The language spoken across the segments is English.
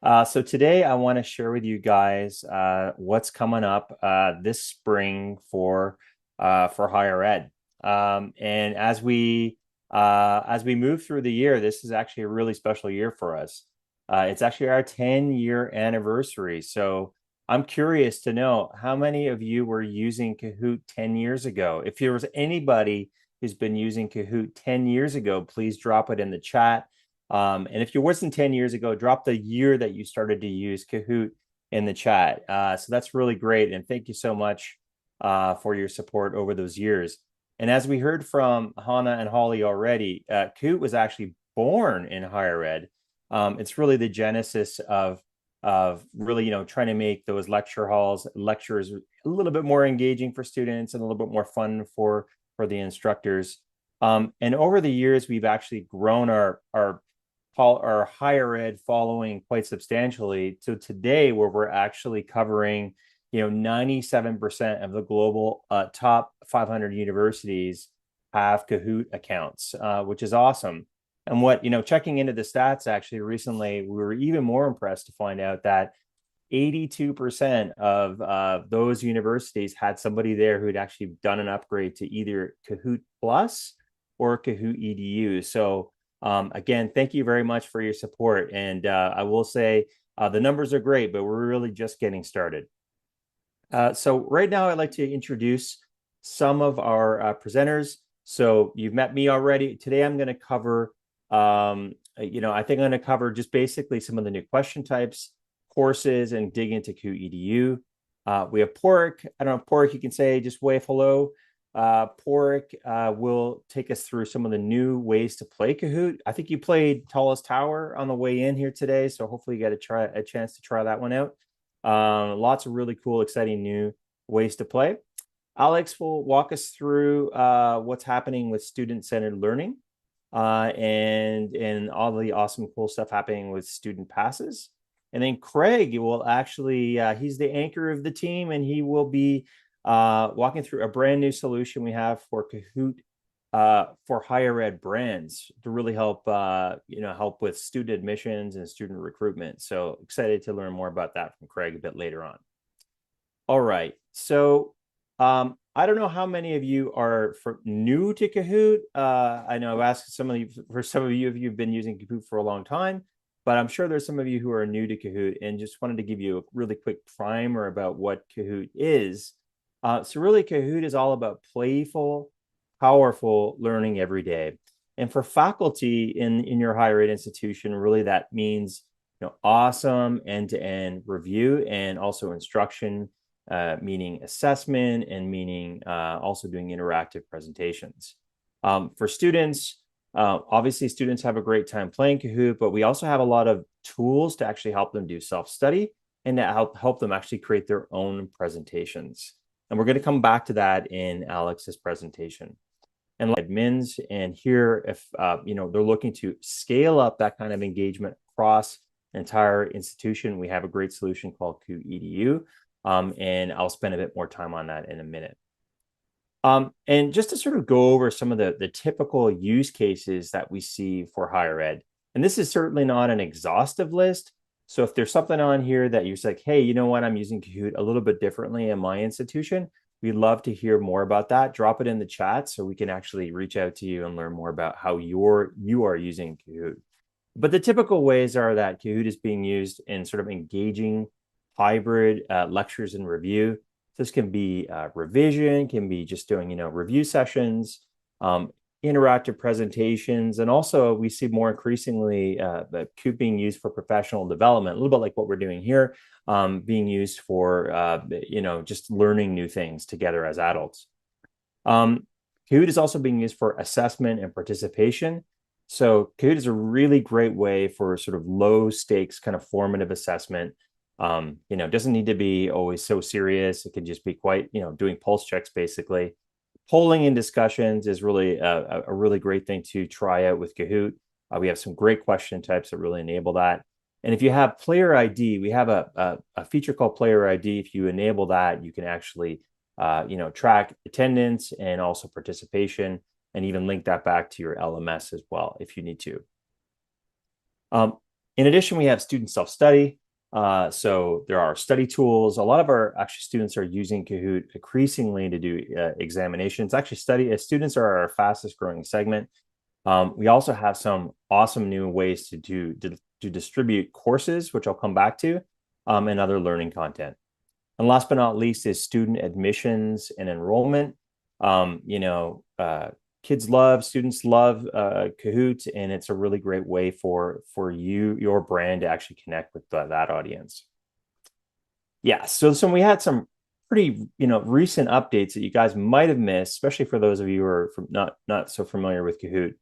So today I want to share with you guys what's coming up this spring for higher ed. And as we move through the year, this is actually a really special year for us. It's actually our 10-year anniversary. So I'm curious to know how many of you were using Kahoot 10 years ago. If there was anybody who's been using Kahoot 10 years ago, please drop it in the chat. And if you wasn't 10 years ago, drop the year that you started to use Kahoot in the chat. So that's really great. And thank you so much for your support over those years. And as we heard from Hannah and Holly already, Kahoot was actually born in higher ed. It's really the genesis of really, trying to make those lectures a little bit more engaging for students and a little bit more fun for the instructors. And over the years, we've actually grown our higher ed following quite substantially. So today, where we're actually covering, 97% of the global top 500 universities have Kahoot accounts, which is awesome. And checking into the stats actually recently, we were even more impressed to find out that 82% of those universities had somebody there who'd actually done an upgrade to either Kahoot Plus or Kahoot EDU. So again, thank you very much for your support. And I will say the numbers are great, but we're really just getting started. So right now, I'd like to introduce some of our presenters. So you've met me already. Today, I'm going to cover, I think I'm going to cover just basically some of the new question types, courses, and dig into Kahoot EDU. We have Pork. I don't know, Pork, you can say, just wave hello. Pork will take us through some of the new ways to play Kahoot. I think you played Tallest Tower on the way in here today, so hopefully you get a chance to try that one out. Lots of really cool, exciting new ways to play. Alex will walk us through what's happening with student-centered learning and all the awesome, cool stuff happening with student passes. And then Craig will actually, he's the anchor of the team, and he will be walking through a brand new solution we have for Kahoot for higher ed brands to really help help with student admissions and student recruitment. So excited to learn more about that from Craig a bit later on. All right, so I don't know how many of you are new to Kahoot. I know I've asked some of you, for some of you if you've been using Kahoot for a long time, but I'm sure there's some of you who are new to Kahoot, and just wanted to give you a really quick primer about what Kahoot is. So really, Kahoot is all about playful, powerful learning every day. And for faculty in your higher ed institution, really that means awesome end-to-end review and also instruction, meaning assessment and meaning also doing interactive presentations. For students, obviously students have a great time playing Kahoot, but we also have a lot of tools to actually help them do self-study and to help them actually create their own presentations. And we're going to come back to that in Alex's presentation. And admins, and here, if they're looking to scale up that kind of engagement across an entire institution, we have a great solution called Kahoot EDU, and I'll spend a bit more time on that in a minute. And just to sort of go over some of the typical use cases that we see for higher ed, and this is certainly not an exhaustive list. So if there's something on here that you're like, hey, you know what, I'm using Kahoot a little bit differently in my institution, we'd love to hear more about that. Drop it in the chat so we can actually reach out to you and learn more about how you are using Kahoot. But the typical ways are that Kahoot is being used in sort of engaging hybrid lectures and review. This can be revision, can be just doing, review sessions, interactive presentations, and also we see more increasingly the Kahoot being used for professional development, a little bit like what we're doing here, being used for, just learning new things together as adults. Kahoot is also being used for assessment and participation. So Kahoot is a really great way for sort of low stakes kind of formative assessment. Doesn't need to be always so serious. It can just be quite, doing pulse checks basically. Polling and discussions is really a really great thing to try out with Kahoot. We have some great question types that really enable that. And if you have player ID, we have a feature called player ID. If you enable that, you can actually, track attendance and also participation, and even link that back to your LMS as well if you need to. In addition, we have student self-study. So there are study tools. A lot of our actually students are using Kahoot increasingly to do examinations. Actually, students are our fastest growing segment. We also have some awesome new ways to distribute courses, which I'll come back to, and other learning content. And last but not least is student admissions and enrollment. You know, students love Kahoot, and it's a really great way for your brand to actually connect with that audience. Yeah, so we had some pretty recent updates that you guys might have missed, especially for those of you who are not so familiar with Kahoot.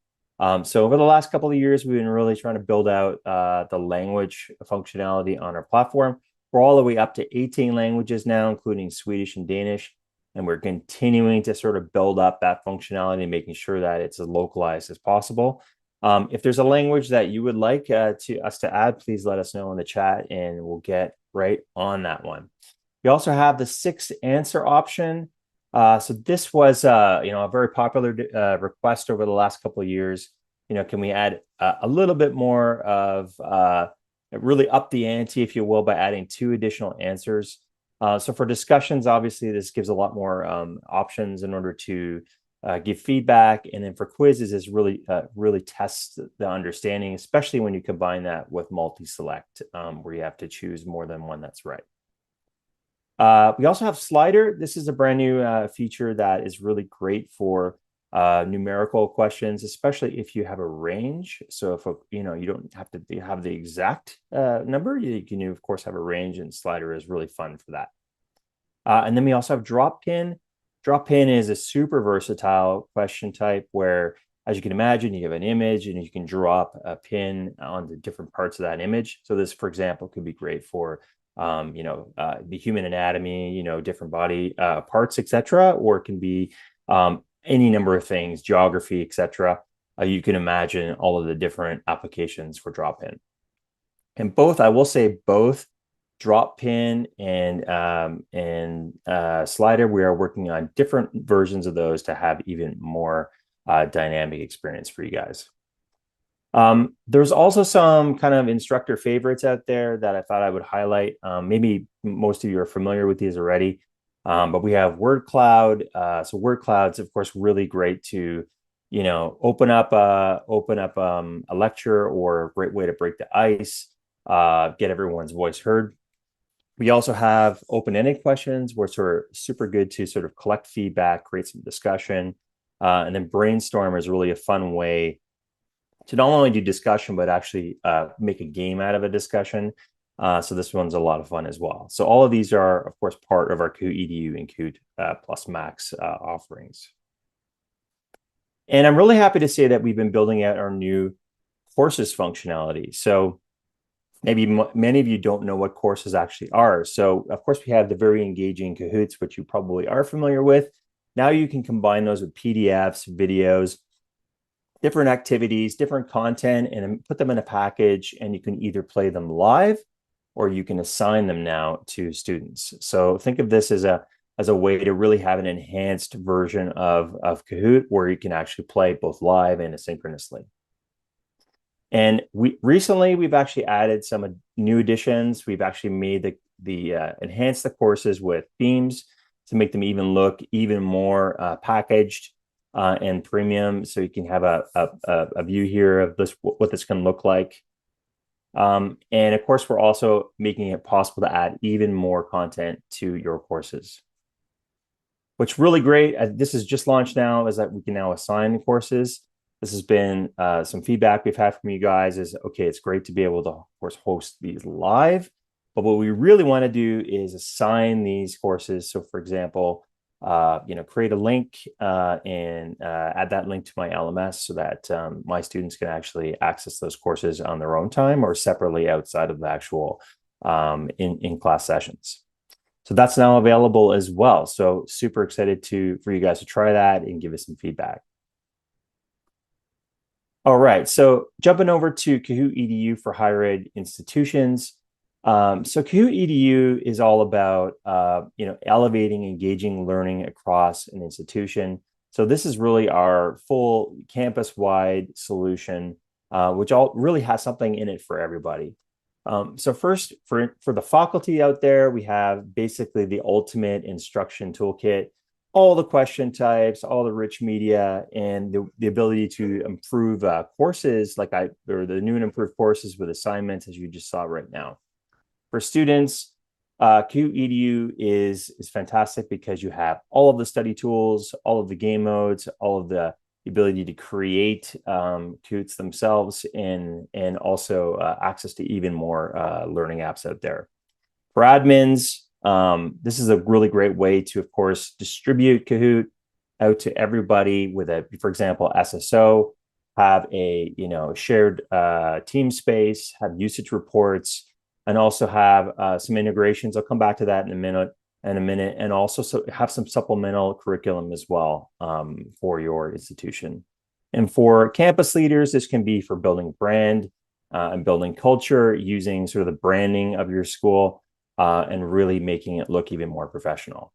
So over the last couple of years, we've been really trying to build out the language functionality on our platform. We're all the way up to 18 languages now, including Swedish and Danish. And we're continuing to sort of build up that functionality and making sure that it's as localized as possible. If there's a language that you would like us to add, please let us know in the chat and we'll get right on that one. We also have the 6 answer option. So this was a very popular request over the last couple of years. Can we add a little bit more of really up the ante, if you will, by adding 2 additional answers? So for discussions, obviously, this gives a lot more options in order to give feedback. And then for quizzes, is really tests the understanding, especially when you combine that with multi-select, where you have to choose more than one that's right. We also have Slider. This is a brand new feature that is really great for numerical questions, especially if you have a range. So if you don't have to have the exact number, you can of course have a range, and Slider is really fun for that. And then we also have Drop Pin. Drop Pin is a super versatile question type where, as you can imagine, you have an image and you can drop a pin on the different parts of that image. So this, for example, could be great for the human anatomy, different body parts, etc., or it can be any number of things, geography, etc. You can imagine all of the different applications for drop in. And I will say both drop pin and Slider, we are working on different versions of those to have even more dynamic experience for you guys. There's also some kind of instructor favorites out there that I thought I would highlight. Maybe most of you are familiar with these already, but we have Word Cloud. So Word Cloud's, of course, really great to, open up a lecture, or a great way to break the ice, get everyone's voice heard. We also have open-ended questions, which are super good to sort of collect feedback, create some discussion, and then Brainstorm is really a fun way to not only do discussion, but actually make a game out of a discussion. So this one's a lot of fun as well. So all of these are, of course, part of our Kahoot EDU and Kahoot Plus Max offerings. And I'm really happy to say that we've been building out our new courses functionality. So maybe many of you don't know what courses actually are. So of course, we have the very engaging Kahoots, which you probably are familiar with. Now you can combine those with PDFs, videos, different activities, different content, and put them in a package, and you can either play them live or you can assign them now to students. So think of this as a way to really have an enhanced version of Kahoot, where you can actually play both live and asynchronously. And we've actually added some new additions. We've actually made enhanced the courses with themes to make them look even more packaged and premium. So you can have a view here of what this can look like. And of course, we're also making it possible to add even more content to your courses. What's really great, this is just launched now, is that we can now assign courses. This has been some feedback we've had from you guys is, okay, it's great to be able to, of course, host these live. But what we really want to do is assign these courses. So for example, create a link and add that link to my LMS so that my students can actually access those courses on their own time or separately outside of the actual in-class sessions. So that's now available as well. So super excited for you guys to try that and give us some feedback. All right, so jumping over to Kahoot EDU for higher ed institutions. So Kahoot EDU is all about elevating, engaging learning across an institution. So this is really our full campus-wide solution which all really has something in it for everybody. So first, for the faculty out there, we have basically the ultimate instruction toolkit, all the question types, all the rich media, and the ability to improve courses or the new and improved courses with assignments, as you just saw right now. For students, Kahoot EDU is fantastic because you have all of the study tools, all of the game modes, all of the ability to create Kahoots themselves, and also access to even more learning apps out there. For admins, this is a really great way to, of course, distribute Kahoot out to everybody with for example, SSO, have a shared team space, have usage reports, and also have some integrations. I'll come back to that in a minute, and also have some supplemental curriculum as well for your institution. And for campus leaders, this can be for building brand and building culture, using sort of the branding of your school and really making it look even more professional.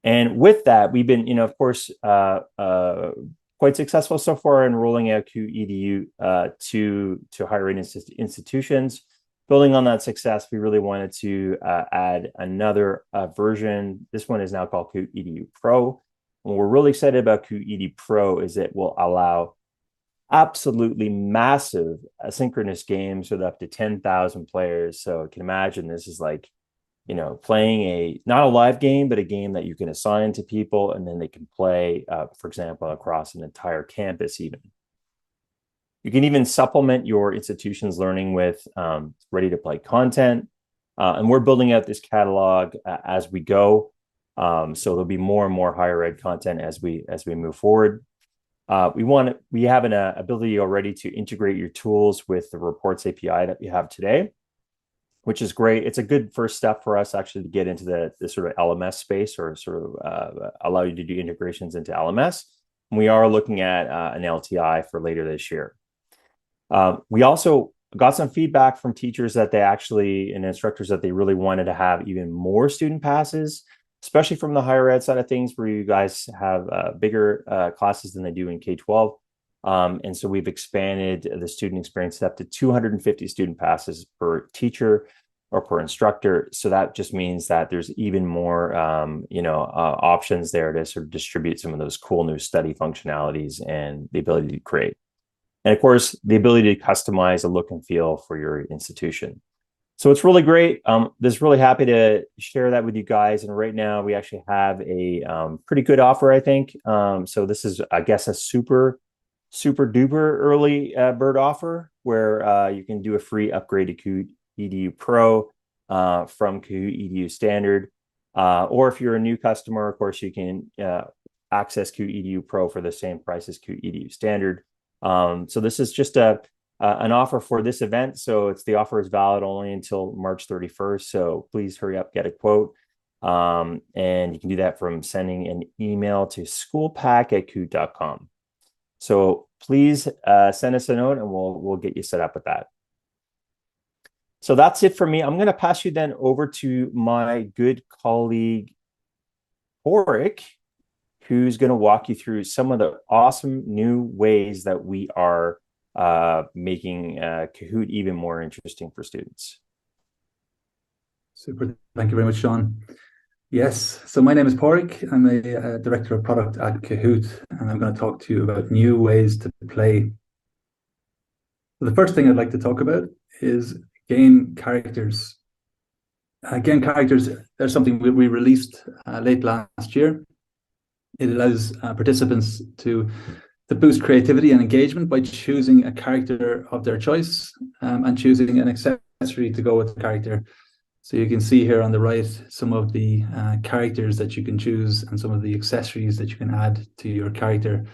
And with that, we've been, of course, quite successful so far in rolling out Kahoot EDU to higher ed institutions. Building on that success, we really wanted to add another version. This one is now called Kahoot EDU Pro. And what we're really excited about Kahoot EDU Pro is it will allow absolutely massive asynchronous games with up to 10,000 players. So you can imagine this is like, playing not a live game, but a game that you can assign to people, and then they can play, for example, across an entire campus even. You can even supplement your institution's learning with ready-to-play content. And we're building out this catalog as we go. So there'll be more and more higher ed content as we move forward. We have an ability already to integrate your tools with the reports API that we have today, which is great. It's a good first step for us actually to get into the sort of LMS space, or sort of allow you to do integrations into LMS. And we are looking at an LTI for later this year. We also got some feedback from teachers that and instructors that they really wanted to have even more student passes, especially from the higher ed side of things, where you guys have bigger classes than they do in K-12. And so we've expanded the student experience up to 250 student passes per teacher or per instructor. So that just means that there's even more, options there to sort of distribute some of those cool new study functionalities and the ability to create. And of course, the ability to customize a look and feel for your institution. So it's really great. Just really happy to share that with you guys. And right now we actually have a pretty good offer, I think. So this is, I guess, a super duper early bird offer where you can do a free upgrade to Kahoot EDU Pro from Kahoot EDU Standard. Or if you're a new customer, of course, you can access Kahoot EDU Pro for the same price as Kahoot EDU Standard. So this is just an offer for this event. So the offer is valid only until March 31st. So please hurry up, get a quote. And you can do that from sending an email to schoolpack@kahoot.com. So please send us a note and we'll get you set up with that. So that's it for me. I'm going to pass you then over to my good colleague, Horik, who's going to walk you through some of the awesome new ways that we are making Kahoot even more interesting for students. Super. Thank you very much, Sean. Yes, so my name is Porrick. I'm a director of product at Kahoot, and I'm going to talk to you about new ways to play. So the first thing I'd like to talk about is game characters. Game characters are something we released late last year. It allows participants to boost creativity and engagement by choosing a character of their choice and choosing an accessory to go with the character. So you can see here on the right some of the characters that you can choose and some of the accessories that you can add to your character.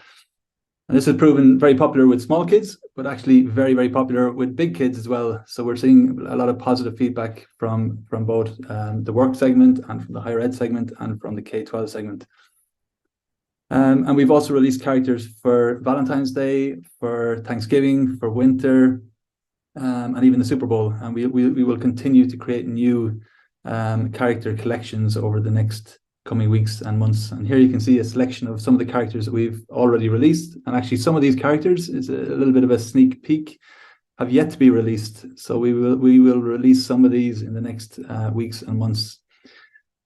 And this has proven very popular with small kids, but actually very, very popular with big kids as well. So we're seeing a lot of positive feedback from both the work segment and from the higher ed segment and from the K-12 segment. And we've also released characters for Valentine's Day, for Thanksgiving, for winter, and even the Super Bowl. And we will continue to create new character collections over the next coming weeks and months. And here you can see a selection of some of the characters that we've already released. And actually some of these characters is a little bit of a sneak peek, have yet to be released. So we will release some of these in the next weeks and months.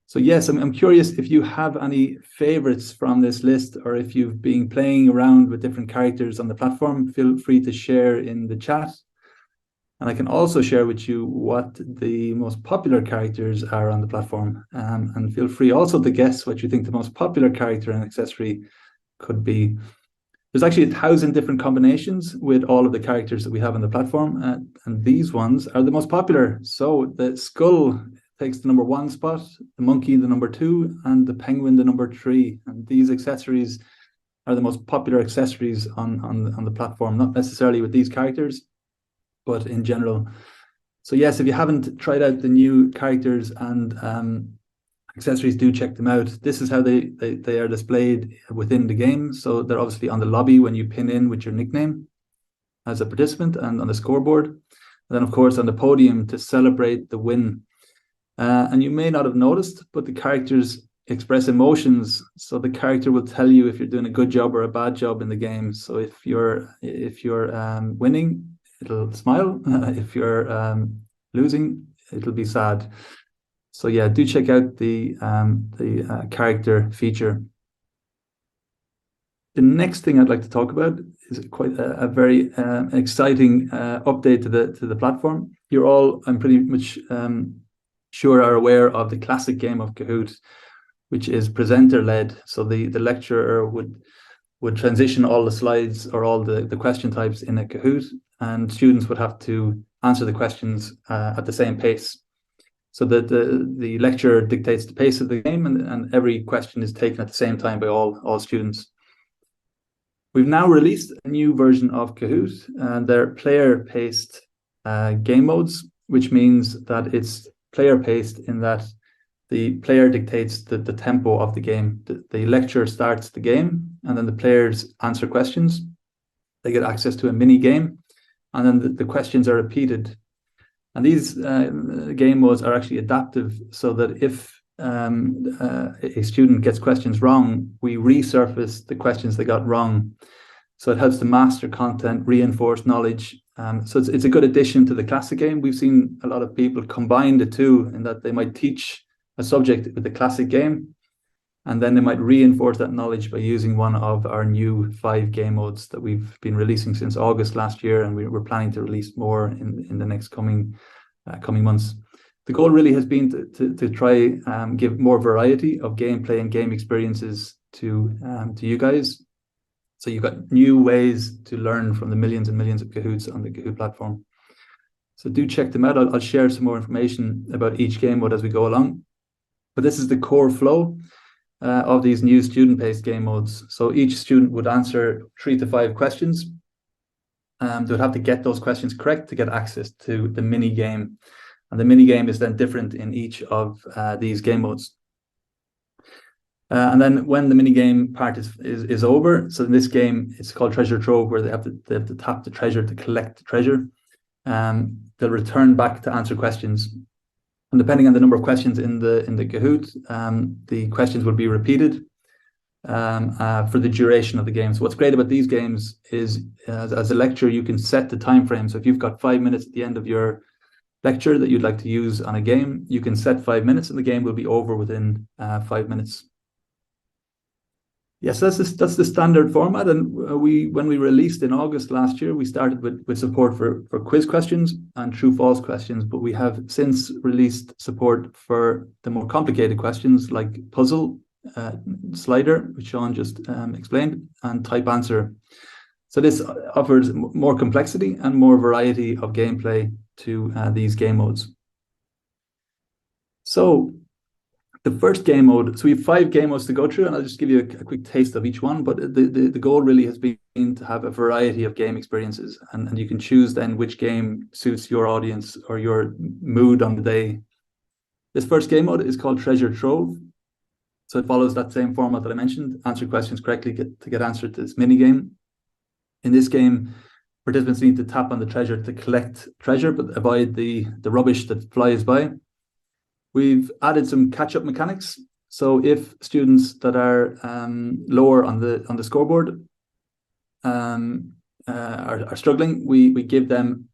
So yes, I'm curious if you have any favorites from this list, or if you've been playing around with different characters on the platform, feel free to share in the chat. And I can also share with you what the most popular characters are on the platform. And feel free also to guess what you think the most popular character and accessory could be. There's actually 1,000 different combinations with all of the characters that we have on the platform. And these ones are the most popular. So the skull takes the number 1 spot, the monkey the number 2, and the penguin the number 3. And these accessories are the most popular accessories on the platform, not necessarily with these characters, but in general. So yes, if you haven't tried out the new characters and accessories, do check them out. This is how they are displayed within the game. So they're obviously on the lobby when you pin in with your nickname as a participant, and on the scoreboard. And then of course on the podium to celebrate the win. And you may not have noticed, but the characters express emotions. So the character will tell you if you're doing a good job or a bad job in the game. So if you're winning, it'll smile. If you're losing, it'll be sad. So yeah, do check out the character feature. The next thing I'd like to talk about is quite a very exciting update to the platform. You're all, I'm pretty much sure, are aware of the classic game of Kahoot, which is presenter-led. So the lecturer would transition all the slides or all the question types in a Kahoot, and students would have to answer the questions at the same pace. So that the lecturer dictates the pace of the game, and every question is taken at the same time by all students. We've now released a new version of Kahoot, and they're player-paced game modes, which means that it's player-paced in that the player dictates the tempo of the game. The lecturer starts the game, and then the players answer questions. They get access to a mini game, and then the questions are repeated. And these game modes are actually adaptive, so that if a student gets questions wrong, we resurface the questions they got wrong. So it helps to master content, reinforce knowledge. So it's a good addition to the classic game. We've seen a lot of people combine the two, in that they might teach a subject with the classic game, and then they might reinforce that knowledge by using one of our new 5 game modes that we've been releasing since August last year, and we're planning to release more in the next coming months. The goal really has been to try give more variety of gameplay and game experiences to you guys. So you've got new ways to learn from the millions and millions of Kahoots on the Kahoot platform. So do check them out. I'll share some more information about each game mode as we go along. But this is the core flow of these new student-paced game modes. So each student would answer 3 to 5 questions. They would have to get those questions correct to get access to the mini game. And the mini game is then different in each of these game modes. And then when the mini game part is over, so in this game, it's called Treasure Trove, where they have to tap the treasure to collect the treasure. They'll return back to answer questions. And depending on the number of questions in the Kahoot, the questions will be repeated for the duration of the game. So what's great about these games is, as a lecturer, you can set the time frame. So if you've got 5 minutes at the end of your lecture that you'd like to use on a game, you can set 5 minutes, and the game will be over within 5 minutes. Yes, that's the standard format. And when we released in August last year, we started with support for quiz questions and true-false questions, but we have since released support for the more complicated questions like puzzle, slider, which Sean just explained, and type answer. So this offers more complexity and more variety of gameplay to these game modes. So the first game mode, so we have 5 game modes to go through, and I'll just give you a quick taste of each one. But the goal really has been to have a variety of game experiences, and you can choose then which game suits your audience or your mood on the day. This first game mode is called Treasure Trove. So it follows that same format that I mentioned: answer questions correctly to get answered to this mini game. In this game, participants need to tap on the treasure to collect treasure, but avoid the rubbish that flies by. We've added some catch-up mechanics. So if students that are lower on the scoreboard are struggling, we give them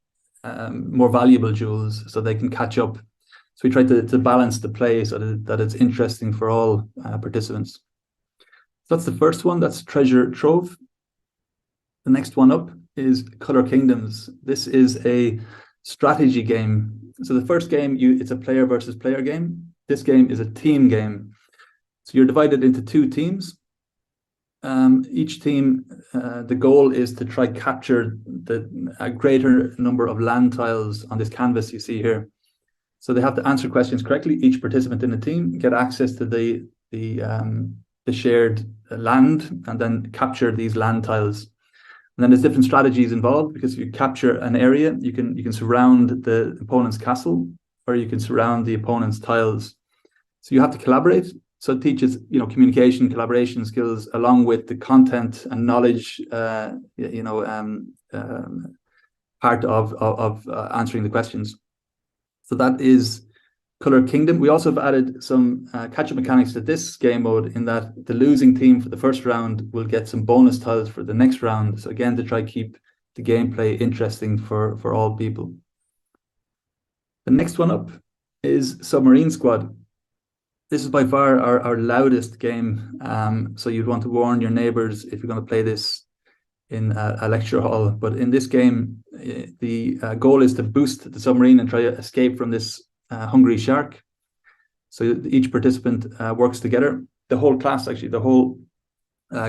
more valuable jewels so they can catch up. So we try to balance the play so that it's interesting for all participants. So that's the first one. That's Treasure Trove. The next one up is Color Kingdoms. This is a strategy game. So the first game, it's a player versus player game. This game is a team game. So you're divided into two teams. Each team, the goal is to try capture a greater number of land tiles on this canvas you see here. So they have to answer questions correctly. Each participant in the team get access to the shared land and then capture these land tiles. And then there's different strategies involved, because if you capture an area, you can surround the opponent's castle, or you can surround the opponent's tiles. So you have to collaborate. So it teaches, communication, collaboration skills, along with the content and knowledge, part of answering the questions. So that is Color Kingdom. We also have added some catch-up mechanics to this game mode, in that the losing team for the first round will get some bonus tiles for the next round. So again, to try keep the gameplay interesting for all people. The next one up is Submarine Squad. This is by far our loudest game. So you'd want to warn your neighbors if you're going to play this in a lecture hall. But in this game, the goal is to boost the submarine and try to escape from this hungry shark. So each participant works together. The whole class, actually, the whole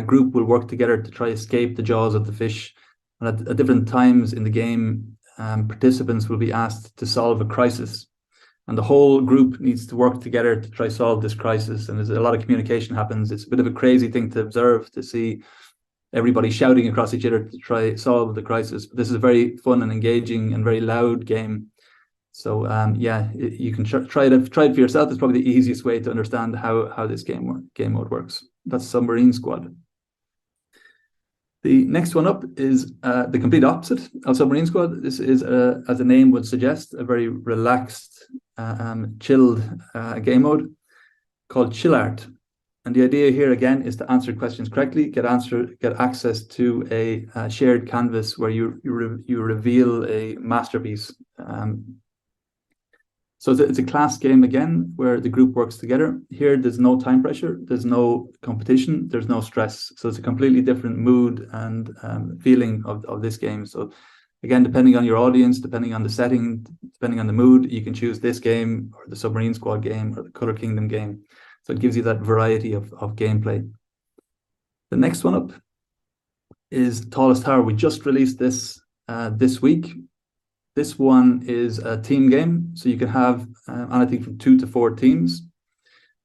group will work together to try to escape the jaws of the fish. And at different times in the game, participants will be asked to solve a crisis. And the whole group needs to work together to try to solve this crisis. And there's a lot of communication happens. It's a bit of a crazy thing to observe, to see everybody shouting across each other to try solve the crisis. But this is a very fun and engaging and very loud game. So you can try it for yourself. It's probably the easiest way to understand how this game mode works. That's Submarine Squad. The next one up is the complete opposite of Submarine Squad. This is, as the name would suggest, a very relaxed, chilled game mode called Chill Art. And the idea here again is to answer questions correctly, get access to a shared canvas where you reveal a masterpiece. So it's a class game again, where the group works together. Here, there's no time pressure, there's no competition, there's no stress. So it's a completely different mood and feeling of this game. So again, depending on your audience, depending on the setting, depending on the mood, you can choose this game or the Submarine Squad game or the Color Kingdom game. So it gives you that variety of gameplay. The next one up is Tallest Tower. We just released this this week. This one is a team game, so you can have anything from 2 to 4 teams.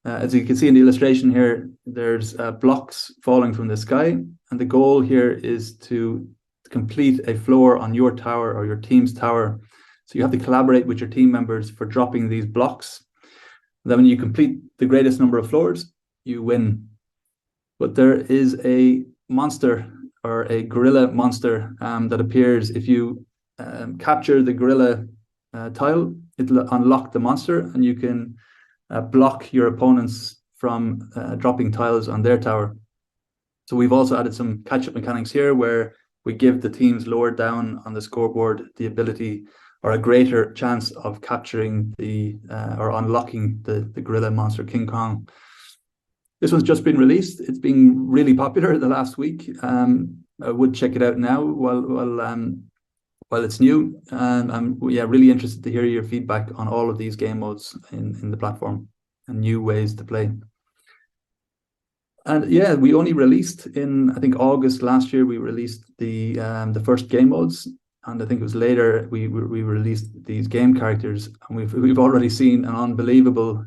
As you can see in the illustration here, there's blocks falling from the sky, and the goal here is to complete a floor on your tower or your team's tower. So you have to collaborate with your team members for dropping these blocks. And then when you complete the greatest number of floors, you win. But there is a monster, or a gorilla monster, that appears if you capture the gorilla tile. It'll unlock the monster, and you can block your opponents from dropping tiles on their tower. So we've also added some catch-up mechanics here, where we give the teams lower down on the scoreboard the ability, or a greater chance of capturing or unlocking the gorilla monster, King Kong. This one's just been released. It's been really popular the last week. I would check it out now while it's new. And I'm really interested to hear your feedback on all of these game modes in the platform and new ways to play. And we only released in, I think, August last year. We released the first game modes, and I think it was later we released these game characters. And we've already seen an unbelievable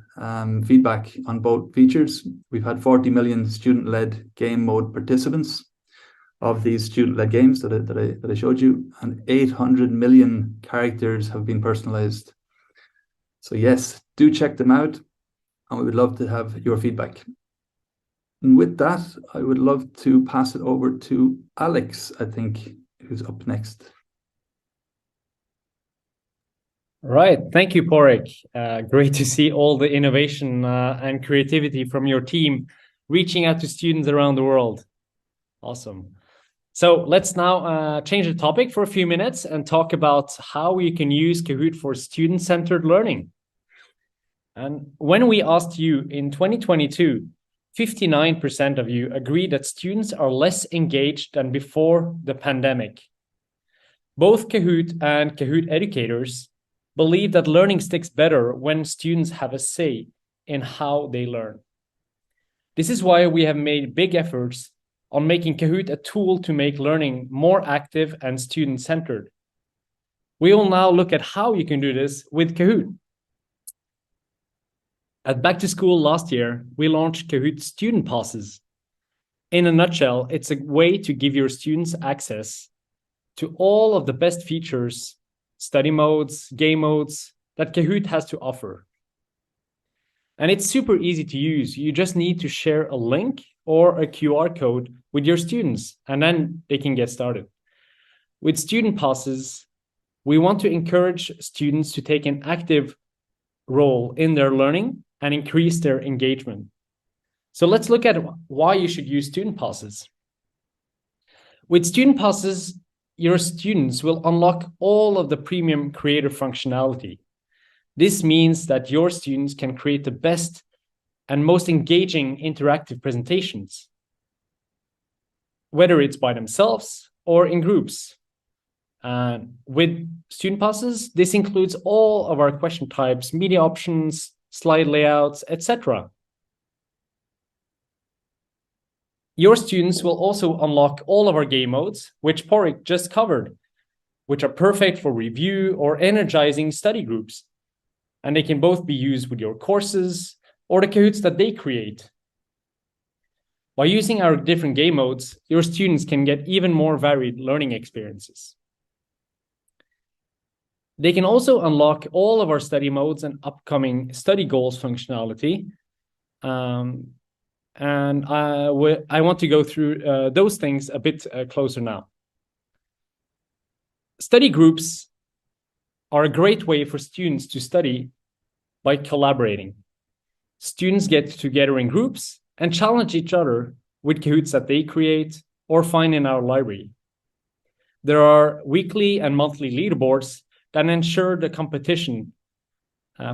feedback on both features. We've had 40 million student-led game mode participants of these student-led games that I showed you, and 800 million characters have been personalized. So yes, do check them out, and we would love to have your feedback. And with that, I would love to pass it over to Alex, I think, who's up next. Right. Thank you, Porek. Great to see all the innovation and creativity from your team reaching out to students around the world. Awesome. So let's now change the topic for a few minutes and talk about how you can use Kahoot for student-centered learning. And when we asked you in 2022, 59% of you agreed that students are less engaged than before the pandemic. Both Kahoot and Kahoot educators believe that learning sticks better when students have a say in how they learn. This is why we have made big efforts on making Kahoot a tool to make learning more active and student-centered. We will now look at how you can do this with Kahoot. At Back to School last year, we launched Kahoot Student Passes. In a nutshell, it's a way to give your students access to all of the best features, study modes, game modes that Kahoot has to offer. And it's super easy to use. You just need to share a link or a QR code with your students, and then they can get started. With student passes, we want to encourage students to take an active role in their learning and increase their engagement. So let's look at why you should use student passes. With student passes, your students will unlock all of the premium creator functionality. This means that your students can create the best and most engaging interactive presentations, whether it's by themselves or in groups. And with student passes, this includes all of our question types, media options, slide layouts, etc. Your students will also unlock all of our game modes, which Porek just covered, which are perfect for review or energizing study groups. And they can both be used with your courses or the Kahoots that they create. By using our different game modes, your students can get even more varied learning experiences. They can also unlock all of our study modes and upcoming study goals functionality. And I want to go through those things a bit closer now. Study groups are a great way for students to study by collaborating. Students get together in groups and challenge each other with Kahoots that they create or find in our library. There are weekly and monthly leaderboards that ensure the competition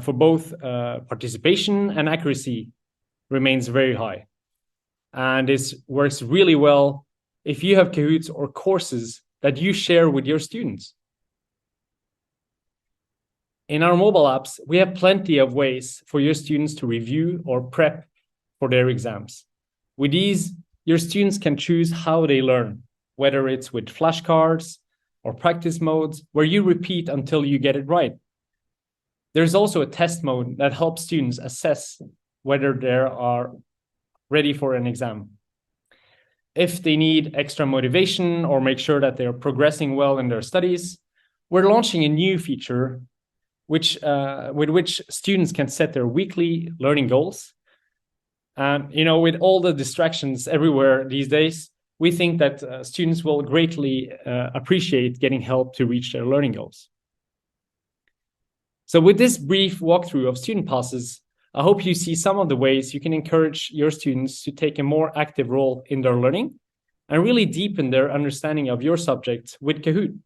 for both participation and accuracy remains very high. And this works really well if you have Kahoots or courses that you share with your students. In our mobile apps, we have plenty of ways for your students to review or prep for their exams. With these, your students can choose how they learn, whether it's with flashcards or practice modes where you repeat until you get it right. There's also a test mode that helps students assess whether they are ready for an exam. If they need extra motivation or make sure that they're progressing well in their studies, we're launching a new feature with which students can set their weekly learning goals. And with all the distractions everywhere these days, we think that students will greatly appreciate getting help to reach their learning goals. So with this brief walkthrough of student passes, I hope you see some of the ways you can encourage your students to take a more active role in their learning and really deepen their understanding of your subject with Kahoot.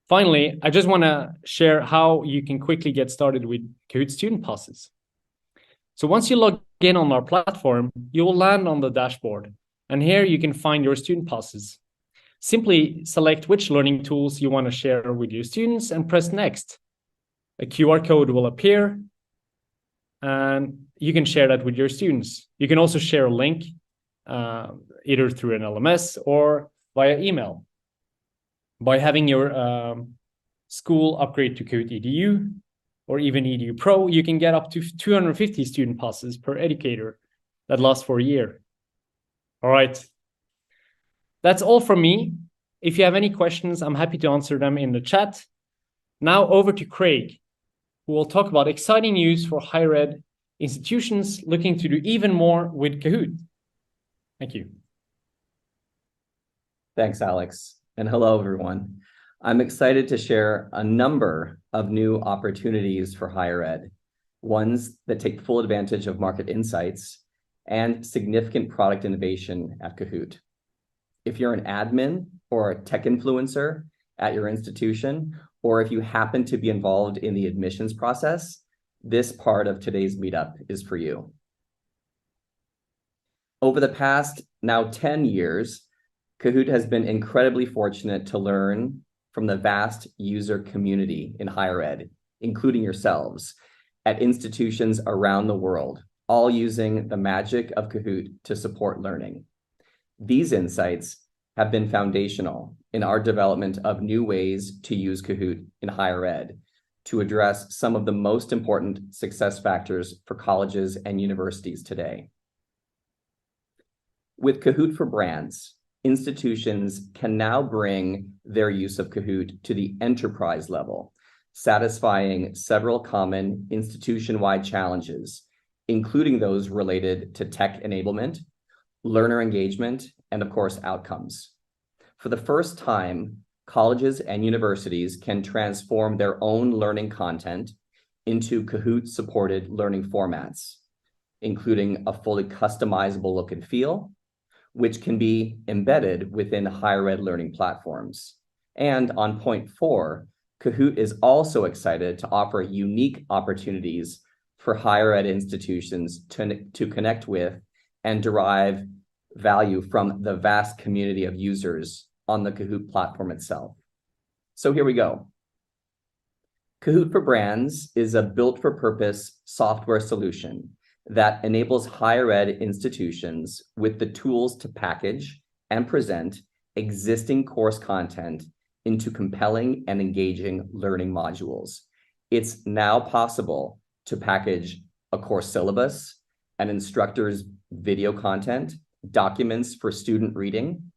Finally, I just want to share how you can quickly get started with Kahoot student passes. So once you log in on our platform, you will land on the dashboard, and here you can find your student passes. Simply select which learning tools you want to share with your students and press next. A QR code will appear, and you can share that with your students. You can also share a link, either through an LMS or via email. By having your school upgrade to Kahoot EDU or even EDU Pro, you can get up to 250 student passes per educator that lasts for a year. All right. That's all from me. If you have any questions, I'm happy to answer them in the chat. Now over to Craig, who will talk about exciting news for higher ed institutions looking to do even more with Kahoot. Thank you. Thanks, Alex. And hello, everyone. I'm excited to share a number of new opportunities for higher ed, ones that take full advantage of market insights and significant product innovation at Kahoot. If you're an admin or a tech influencer at your institution, or if you happen to be involved in the admissions process, this part of today's meetup is for you. Over the past now 10 years, Kahoot has been incredibly fortunate to learn from the vast user community in higher ed, including yourselves, at institutions around the world, all using the magic of Kahoot to support learning. These insights have been foundational in our development of new ways to use Kahoot in higher ed to address some of the most important success factors for colleges and universities today. With Kahoot for Brands, institutions can now bring their use of Kahoot to the enterprise level, satisfying several common institution-wide challenges, including those related to tech enablement, learner engagement, and of course, outcomes. For the first time, colleges and universities can transform their own learning content into Kahoot-supported learning formats, including a fully customizable look and feel, which can be embedded within higher ed learning platforms. And on point 4, Kahoot is also excited to offer unique opportunities for higher ed institutions to connect with and derive value from the vast community of users on the Kahoot platform itself. So here we go. Kahoot for Brands is a built-for-purpose software solution that enables higher ed institutions with the tools to package and present existing course content into compelling and engaging learning modules. It's now possible to package a course syllabus, an instructor's video content, documents for student reading,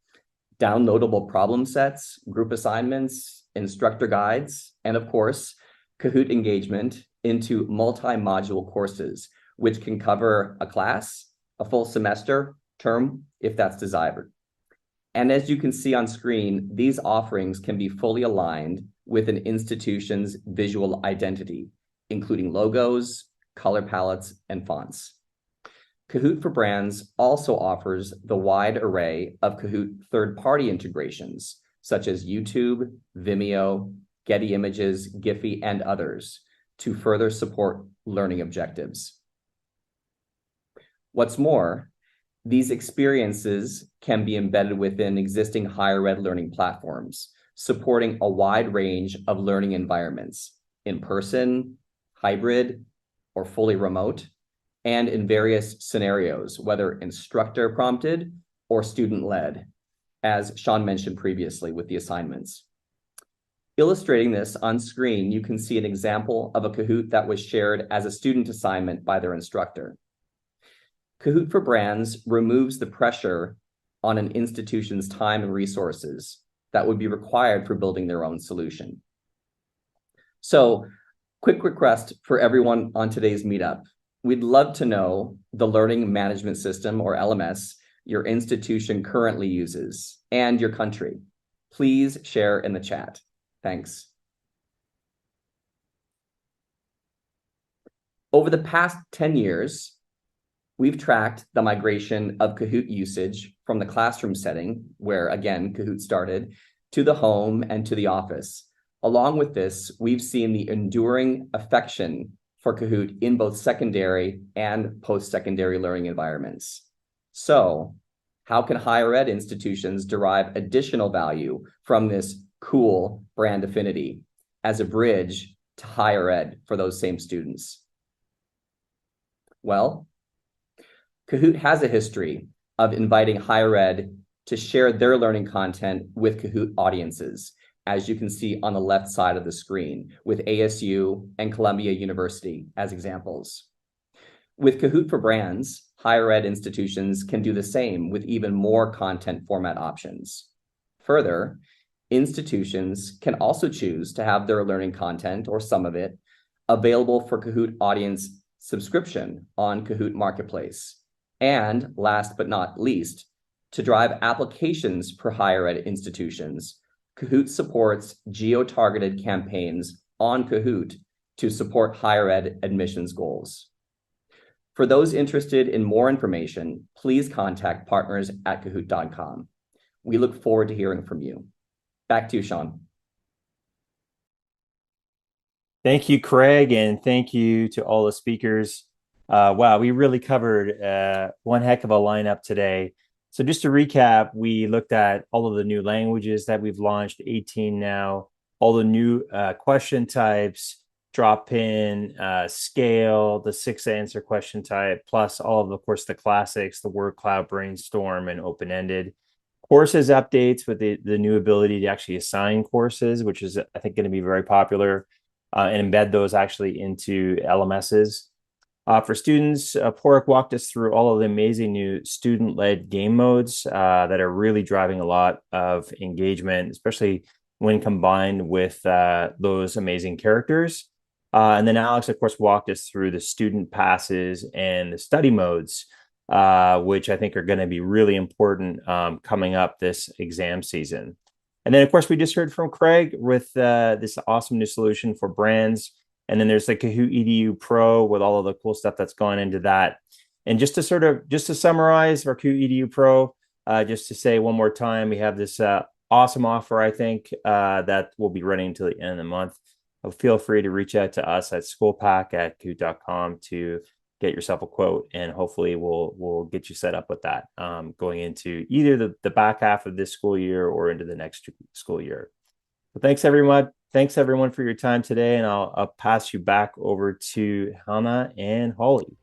downloadable problem sets, group assignments, instructor guides, and of course, Kahoot engagement into multi-module courses, which can cover a class, a full semester, term, if that's desired. And as you can see on screen, these offerings can be fully aligned with an institution's visual identity, including logos, color palettes, and fonts. Kahoot for Brands also offers the wide array of Kahoot third-party integrations, such as YouTube, Vimeo, Getty Images, Giphy, and others, to further support learning objectives. What's more, these experiences can be embedded within existing higher ed learning platforms, supporting a wide range of learning environments, in person, hybrid, or fully remote, and in various scenarios, whether instructor prompted or student led, as Sean mentioned previously with the assignments. Illustrating this on screen, you can see an example of a Kahoot that was shared as a student assignment by their instructor. Kahoot for Brands removes the pressure on an institution's time and resources that would be required for building their own solution. So, quick request for everyone on today's meetup. We'd love to know the learning management system, or LMS, your institution currently uses and your country. Please share in the chat. Thanks. Over the past 10 years, we've tracked the migration of Kahoot usage from the classroom setting, where again, Kahoot started, to the home and to the office. Along with this, we've seen the enduring affection for Kahoot in both secondary and post-secondary learning environments. So, how can higher ed institutions derive additional value from this cool brand affinity as a bridge to higher ed for those same students? Well, Kahoot has a history of inviting higher ed to share their learning content with Kahoot audiences, as you can see on the left side of the screen, with ASU and Columbia University as examples. With Kahoot for Brands, higher ed institutions can do the same with even more content format options. Further, institutions can also choose to have their learning content, or some of it, available for Kahoot audience subscription on Kahoot Marketplace. And last but not least, to drive applications for higher ed institutions, Kahoot supports geo-targeted campaigns on Kahoot to support higher ed admissions goals. For those interested in more information, please contact partners at kahoot.com. We look forward to hearing from you. Back to you, Sean. Thank you, Craig, and thank you to all the speakers. Wow, we really covered one heck of a lineup today. So just to recap, we looked at all of the new languages that we've launched, 18 now, all the new question types, drop in, scale, the 6-answer question type, plus all of course, the classics, the word cloud, brainstorm, and open-ended. Courses updates with the new ability to actually assign courses, which is, I think, going to be very popular, and embed those actually into LMSs. For students, Porrick walked us through all of the amazing new student-led game modes that are really driving a lot of engagement, especially when combined with those amazing characters. And then Alex, of course, walked us through the student passes and the study modes, which I think are going to be really important coming up this exam season. And then, of course, we just heard from Craig with this awesome new solution for brands. And then there's the Kahoot EDU Pro with all of the cool stuff that's gone into that. And just to summarize our Kahoot EDU Pro, just to say one more time, we have this awesome offer, I think, that will be running until the end of the month. Feel free to reach out to us at schoolpack@kahoot.com to get yourself a quote, and hopefully we'll get you set up with that going into either the back half of this school year or into the next school year. So thanks everyone. Thanks everyone for your time today, and I'll pass you back over to Hannah and Holly.